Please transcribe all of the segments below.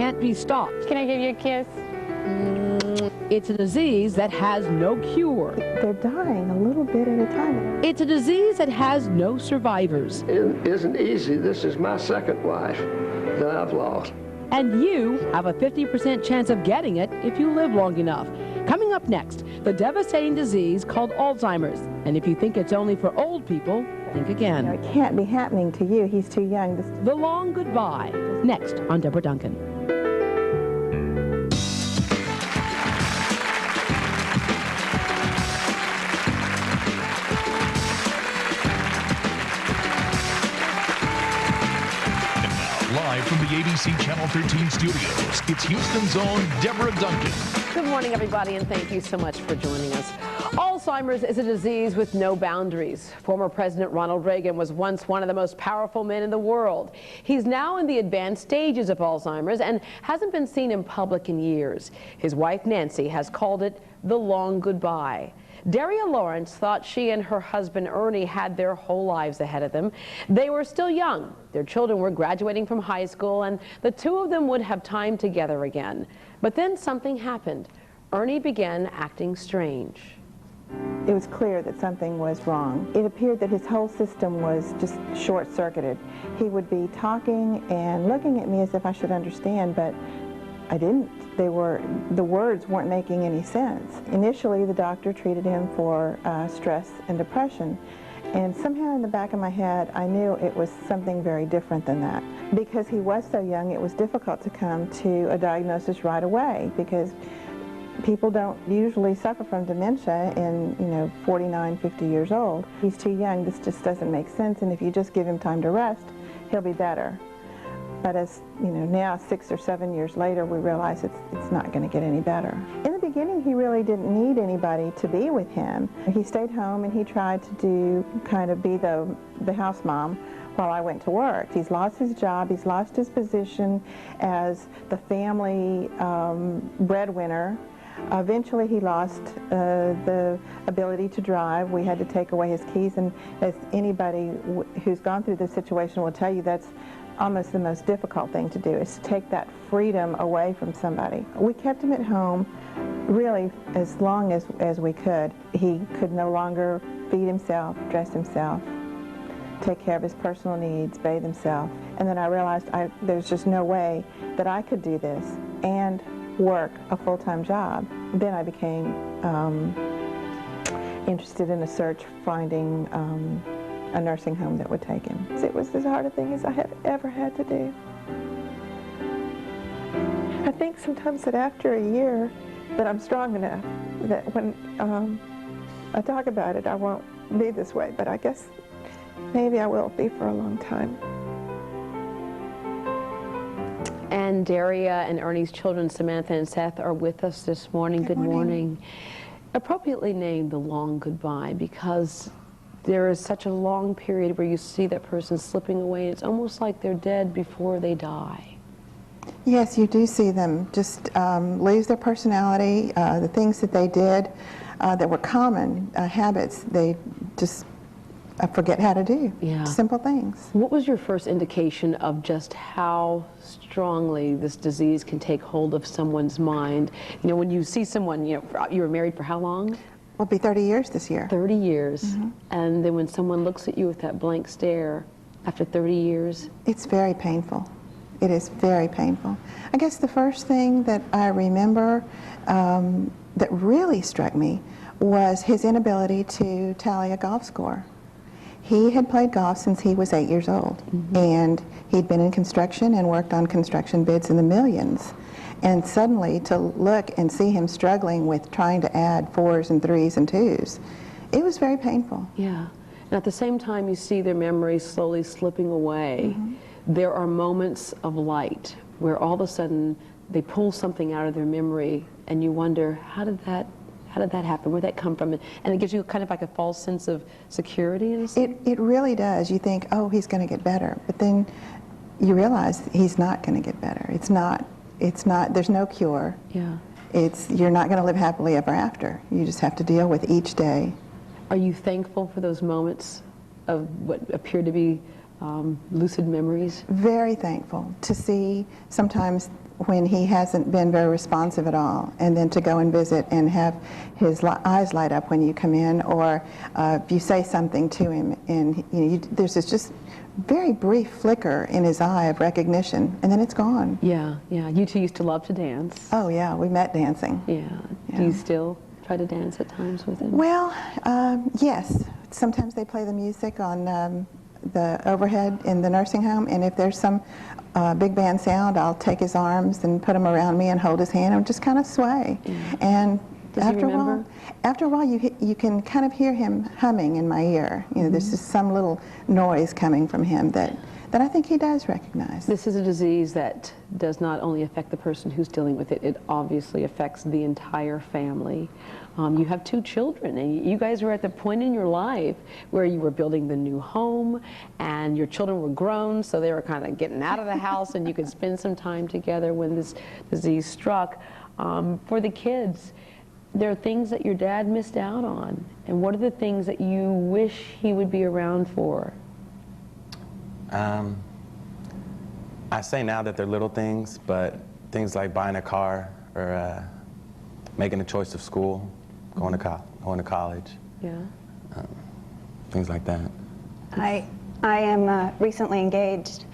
can't be stopped. Can I give you a kiss? It's a disease that has no cure. They're dying a little bit at a time. It's a disease that has no survivors. It isn't easy. This is my second wife that I've lost. And you have a 50% chance of getting it if you live long enough. Coming up next, the devastating disease called Alzheimer's. And if you think it's only for old people, think again. It can't be happening to you. He's too young. The Long Goodbye, next on Debra Duncan. Live from the ABC Channel 13 studios, it's Houston's own Debra Duncan. Good morning, everybody, and thank you so much for joining us. Alzheimer's is a disease with no boundaries. Former President Ronald Reagan was once one of the most powerful men in the world. He's now in the advanced stages of Alzheimer's and hasn't been seen in public in years. His wife, Nancy, has called it the long goodbye. Daria Lawrence thought she and her husband Ernie had their whole lives ahead of them. They were still young. Their children were graduating from high school, and the two of them would have time together again. But then something happened. Ernie began acting strange. It was clear that something was wrong. It appeared that his whole system was just short-circuited. He would be talking and looking at me as if I should understand, but I didn't. The words weren't making any sense. Initially, the doctor treated him for stress and depression, and somehow in the back of my head, I knew it was something very different than that. Because he was so young, it was difficult to come to a diagnosis right away, because people don't usually suffer from dementia in, 49, 50 years old. He's too young. This just doesn't make sense, and if you just give him time to rest, he'll be better. But as now 6 or 7 years later, we realize it's not going to get any better. In the beginning, he really didn't need anybody to be with him. He stayed home and he tried to be the house mom while I went to work. He's lost his job. He's lost his position as the family breadwinner. Eventually, he lost the ability to drive. We had to take away his keys, and as anybody who's gone through this situation will tell you, that's almost the most difficult thing to do, is to take that freedom away from somebody. We kept him at home really as long as we could. He could no longer feed himself, dress himself, take care of his personal needs, bathe himself. And then I realized there's just no way that I could do this and work a full-time job. Then I became interested in a search finding a nursing home that would take him. It was as hard a thing as I have ever had to do. I think sometimes that after a year that I'm strong enough that when I talk about it, I won't be this way, but I guess maybe I will be for a long time. And Daria and Ernie's children, Samantha and Seth, are with us this morning. Good morning. Appropriately named The Long Goodbye, because there is such a long period where you see that person slipping away. It's almost like they're dead before they die. Yes, you do see them just lose their personality. The things that they did that were common habits, they just forget how to do. Yeah. Simple things. What was your first indication of just how strongly this disease can take hold of someone's mind? When you see someone, you were married for how long? Will be 30 years this year. 30 years. Mm-hmm. And then when someone looks at you with that blank stare after 30 years? It's very painful. It is very painful. I guess the first thing that I remember that really struck me was his inability to tally a golf score. He had played golf since he was 8 years old, mm-hmm. and he'd been in construction and worked on construction bids in the millions. And suddenly to look and see him struggling with trying to add 4s and 3s and 2s, it was very painful. Yeah. And at the same time you see their memories slowly slipping away, mm-hmm. there are moments of light where all of a sudden they pull something out of their memory and you wonder, how did that happen? Where'd that come from? And it gives you kind of like a false sense of security in a sense? It really does. You think, oh, he's going to get better. But then you realize he's not going to get better. It's not, there's no cure. Yeah. You're not going to live happily ever after. You just have to deal with each day. Are you thankful for those moments of what appear to be lucid memories? Very thankful to see sometimes when he hasn't been very responsive at all, and then to go and visit and have his eyes light up when you come in, or if you say something to him and there's this just very brief flicker in his eye of recognition, and then it's gone. Yeah, yeah. You two used to love to dance. Oh yeah, we met dancing. Yeah. Do you still try to dance at times with him? Well, yes. Sometimes they play the music on the overhead in the nursing home, and if there's some big band sound, I'll take his arms and put them around me and hold his hand and just kind of sway. Yeah. And after a while, you can kind of hear him humming in my ear. You know, there's just some little noise coming from him that I think he does recognize. This is a disease that does not only affect the person who's dealing with it, it obviously affects the entire family. You have 2 children, and you guys were at the point in your life where you were building the new home, and your children were grown, so they were kind of getting out of the house, and you could spend some time together when this disease struck. For the kids, there are things that your dad missed out on, and what are the things that you wish he would be around for? I say now that they're little things, but things like buying a car or making a choice of school, going to college. Yeah. Things like that. I am recently engaged,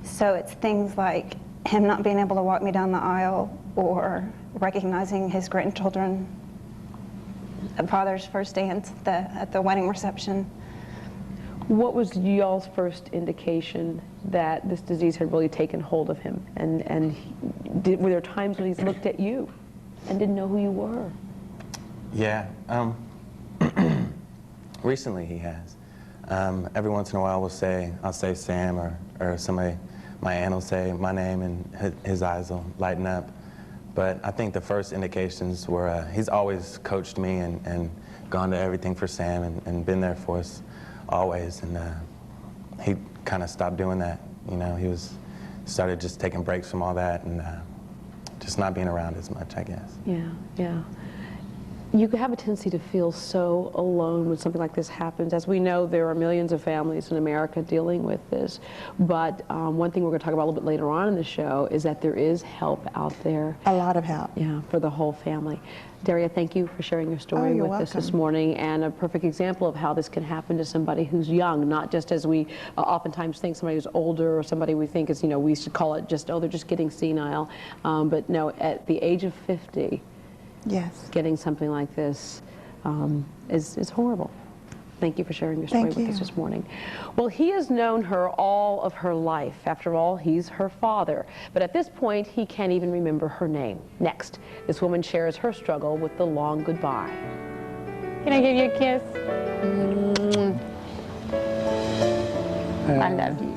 so it's things like him not being able to walk me down the aisle, or recognizing his grandchildren at Father's first dance at the wedding reception. What was y'all's first indication that this disease had really taken hold of him? And were there times when he's looked at you and didn't know who you were? Yeah. Recently he has. Every once in a while I'll say Sam, or somebody, my aunt will say my name, and his eyes will lighten up. But I think the first indications were he's always coached me and gone to everything for Sam and been there for us always, and he kind of stopped doing that. You know, he started just taking breaks from all that and just not being around as much, I guess. Yeah, yeah. You have a tendency to feel so alone when something like this happens. As we know, there are millions of families in America dealing with this. But one thing we're going to talk about a little bit later on in the show is that there is help out there. A lot of help. Yeah, for the whole family. Daria, thank you for sharing your story with us this morning, and a perfect example of how this can happen to somebody who's young, not just as we oftentimes think somebody who's older, or somebody we think is, we should call it just, oh, they're just getting senile. But no, at the age of 50, yes, getting something like this is horrible. Thank you for sharing your story with us this morning. Well, he has known her all of her life. After all, he's her father. But at this point, he can't even remember her name. Next, this woman shares her struggle with the long goodbye. Can I give you a kiss? I love you.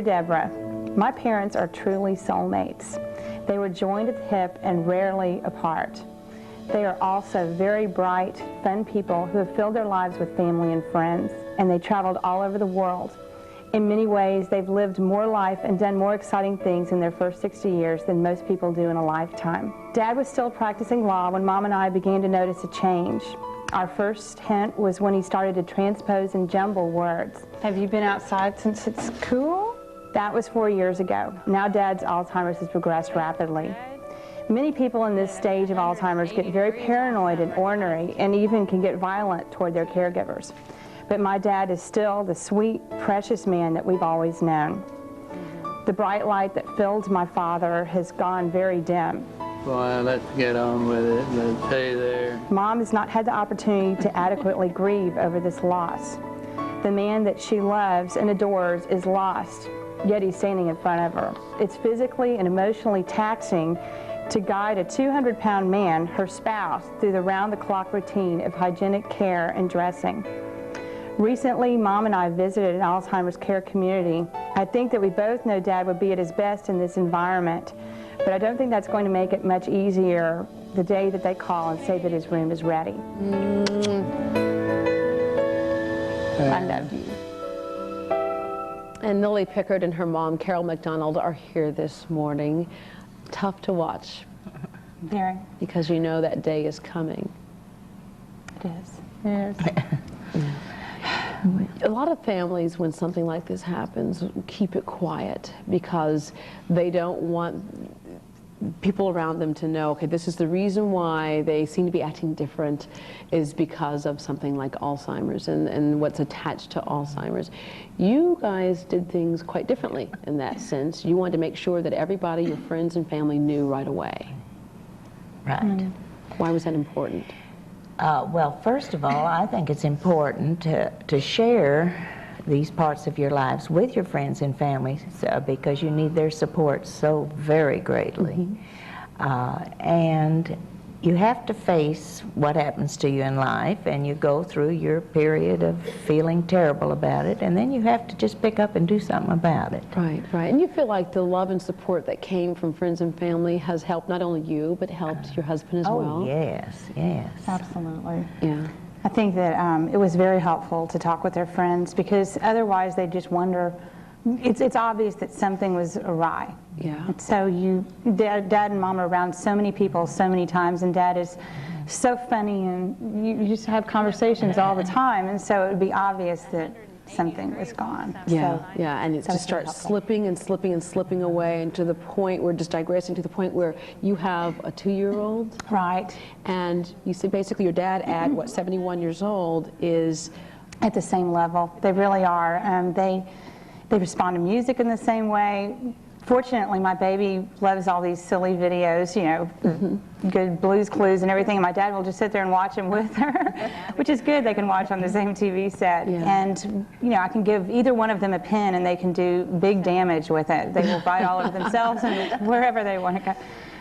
Dear Deborah, my parents are truly soulmates. They were joined at the hip and rarely apart. They are also very bright, fun people who have filled their lives with family and friends, and they traveled all over the world. In many ways, they've lived more life and done more exciting things in their first 60 years than most people do in a lifetime. Dad was still practicing law when Mom and I began to notice a change. Our first hint was when he started to transpose and jumble words. Have you been outside since it's cool? That was 4 years ago. Now Dad's Alzheimer's has progressed rapidly. Many people in this stage of Alzheimer's get very paranoid and ornery and even can get violent toward their caregivers. But my dad is still the sweet, precious man that we've always known. The bright light that filled my father has gone very dim. Well, let's get on with it. Let's stay there. Mom has not had the opportunity to adequately grieve over this loss. The man that she loves and adores is lost, yet he's standing in front of her. It's physically and emotionally taxing to guide a 200-pound man, her spouse, through the round-the-clock routine of hygienic care and dressing. Recently, Mom and I visited an Alzheimer's care community. I think that we both know Dad would be at his best in this environment, but I don't think that's going to make it much easier the day that they call and say that his room is ready. I love you. And Millie Pickard and her mom, Carol McDonald, are here this morning. Tough to watch. Very. Because you know that day is coming. It is. It is. A lot of families, when something like this happens, keep it quiet because they don't want people around them to know, okay, this is the reason why they seem to be acting different is because of something like Alzheimer's and what's attached to Alzheimer's. You guys did things quite differently in that sense. You wanted to make sure that everybody, your friends and family, knew right away. Right. Why was that important? Well, first of all, I think it's important to share these parts of your lives with your friends and family because you need their support so very greatly. And you have to face what happens to you in life, and you go through your period of feeling terrible about it, and then you have to just pick up and do something about it. Right, right. And you feel like the love and support that came from friends and family has helped not only you, but helped your husband as well? Oh, yes, yes. Absolutely. Yeah. I think that it was very helpful to talk with their friends because otherwise they just wonder, it's obvious that something was awry. Yeah. And so Dad and Mom are around so many people so many times, and Dad is so funny, and you just have conversations all the time, and so it would be obvious that something was gone. Yeah, so, yeah, and it just starts slipping and slipping and slipping away, and to the point, we're just digressing to the point where you have a 2-year-old. Right. And you see basically your dad at, what, 71 years old is... At the same level. They really are. They respond to music in the same way. Fortunately, my baby loves all these silly videos, you know, good Blues Clues and everything. And my dad will just sit there and watch them with her, which is good. They can watch on the same TV set. Yeah. And, you know, I can give either one of them a pen and they can do big damage with it. They will bite all over themselves and wherever they want to go.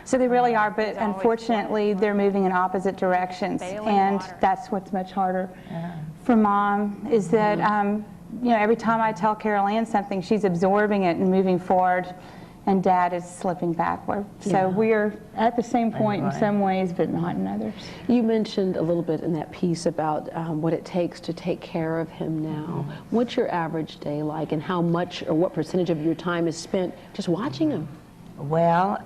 So they really are, but unfortunately, they're moving in opposite directions. And that's what's much harder for Mom, is that, you know, every time I tell Carol Ann something, she's absorbing it and moving forward, and Dad is slipping backward. So we're at the same point in some ways, but not in others. You mentioned a little bit in that piece about what it takes to take care of him now. What's your average day like, and how much or what percentage of your time is spent just watching him? Well,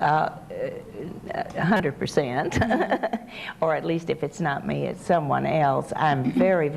100%, or at least if it's not me, it's someone else. I'm very